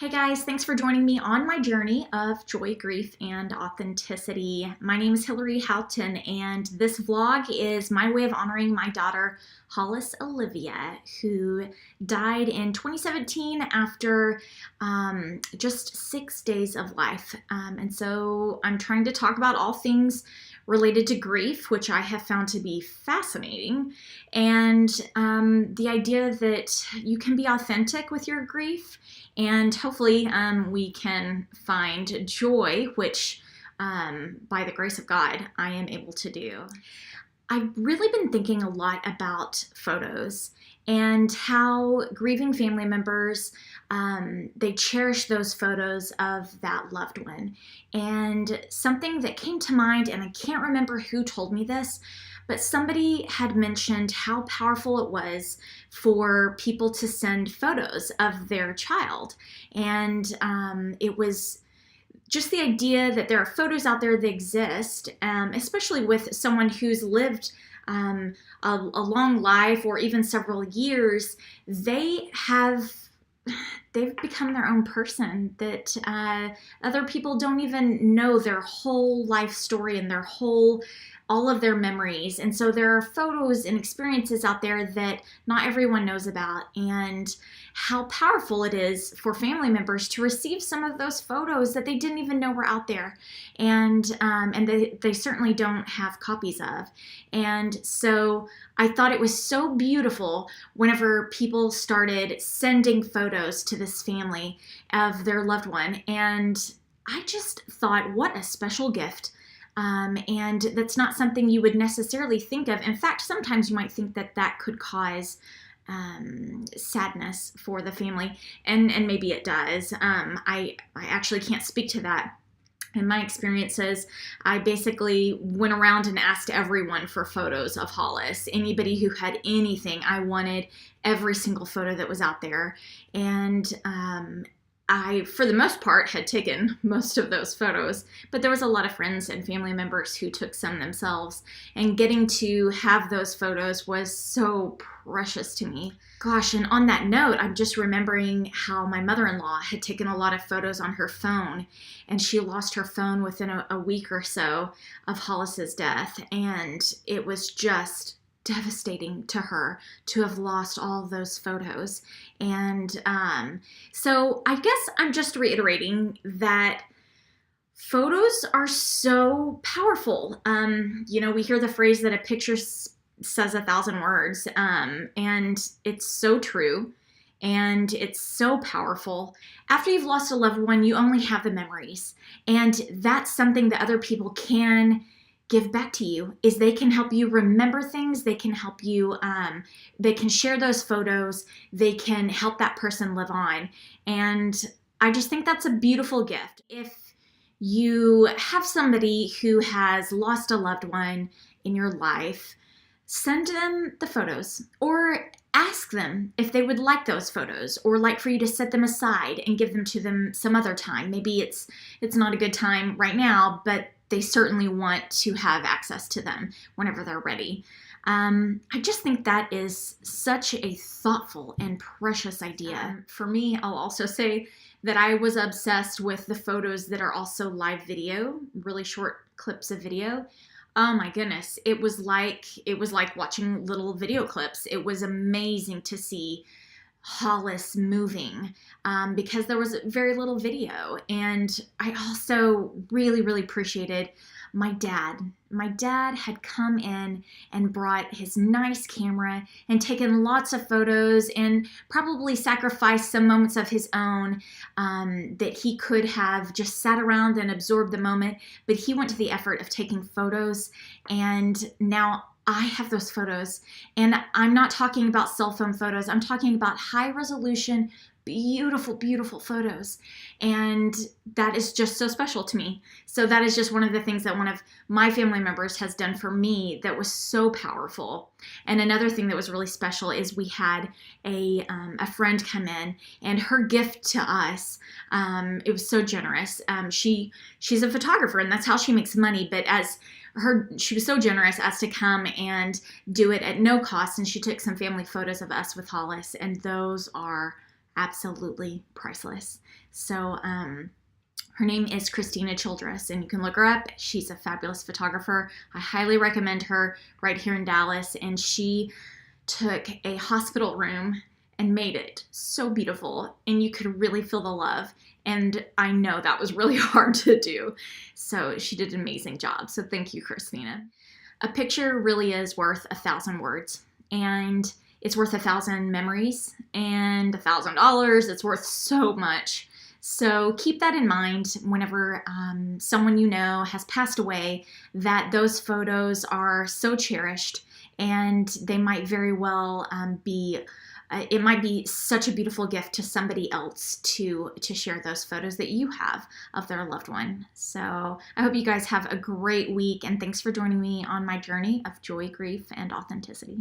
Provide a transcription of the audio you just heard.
Hey guys, thanks for joining me on my journey of joy, grief, and authenticity. My name is Hilarie Houghton, and this vlog is my way of honoring my daughter, Hollis Olivia, who died in 2017 after just 6 days of life. And so I'm trying to talk about all things related to grief, which I have found to be fascinating, and the idea that you can be authentic with your grief, and hopefully we can find joy, which by the grace of God, I am able to do. I've really been thinking a lot about photos and how grieving family members, they cherish those photos of that loved one. And something that came to mind, and I can't remember who told me this, but somebody had mentioned how powerful it was for people to send photos of their child. And it was just the idea that there are photos out there that exist, especially with someone who's lived a long life or even several years. They've become their own person that other people don't even know their whole life story and all of their memories. And so there are photos and experiences out there that not everyone knows about, and how powerful it is for family members to receive some of those photos that they didn't even know were out there, and they certainly don't have copies of. And so I thought it was so beautiful whenever people started sending photos to this family of their loved one, and I just thought, what a special gift. And that's not something you would necessarily think of. In fact, sometimes you might think that that could cause sadness for the family, and maybe it does. I actually can't speak to that. In my experiences, I basically went around and asked everyone for photos of Hollis. Anybody who had anything, I wanted every single photo that was out there. And I, for the most part, had taken most of those photos, but there was a lot of friends and family members who took some themselves, and getting to have those photos was so precious to me. Gosh, and on that note, I'm just remembering how my mother-in-law had taken a lot of photos on her phone, and she lost her phone within a week or so of Hollis's death, and it was just devastating to her to have lost all those photos. And so I guess I'm just reiterating that photos are so powerful. We hear the phrase that a picture says 1,000 words, and it's so true. And it's so powerful. After you've lost a loved one, you only have the memories. And that's something that other people can give back to you, is they can help you remember things. They can help you, they can share those photos. They can help that person live on. And I just think that's a beautiful gift. If you have somebody who has lost a loved one in your life, send them the photos, or ask them if they would like those photos, or like for you to set them aside and give them to them some other time. Maybe it's not a good time right now, but they certainly want to have access to them whenever they're ready. I just think that is such a thoughtful and precious idea. For me, I'll also say that I was obsessed with the photos that are also live video, really short clips of video. Oh my goodness, it was like watching little video clips. It was amazing to see Hollis moving, because there was very little video. And I also really appreciated my dad. My dad had come in and brought his nice camera and taken lots of photos, and probably sacrificed some moments of his own that he could have just sat around and absorbed the moment. But he went to the effort of taking photos, and now I have those photos. And I'm not talking about cell phone photos. I'm talking about high resolution, beautiful photos. And that is just so special to me. So that is just one of the things that one of my family members has done for me that was so powerful. And another thing that was really special is we had a friend come in, and her gift to us, it was so generous. She's a photographer, and that's how she makes money. But she was so generous as to come and do it at no cost, and she took some family photos of us with Hollis, and those are absolutely priceless. So her name is Christina Childress, and you can look her up. She's a fabulous photographer. I highly recommend her, right here in Dallas. And she took a hospital room and made it so beautiful, and you could really feel the love. And I know that was really hard to do. So she did an amazing job. So thank you, Christina. A picture really is worth 1,000 words, and it's worth 1,000 memories, and $1,000. It's worth so much. So keep that in mind whenever someone you know has passed away, that those photos are so cherished, and they might very well it might be such a beautiful gift to somebody else to share those photos that you have of their loved one. So I hope you guys have a great week, and thanks for joining me on my journey of joy, grief, and authenticity.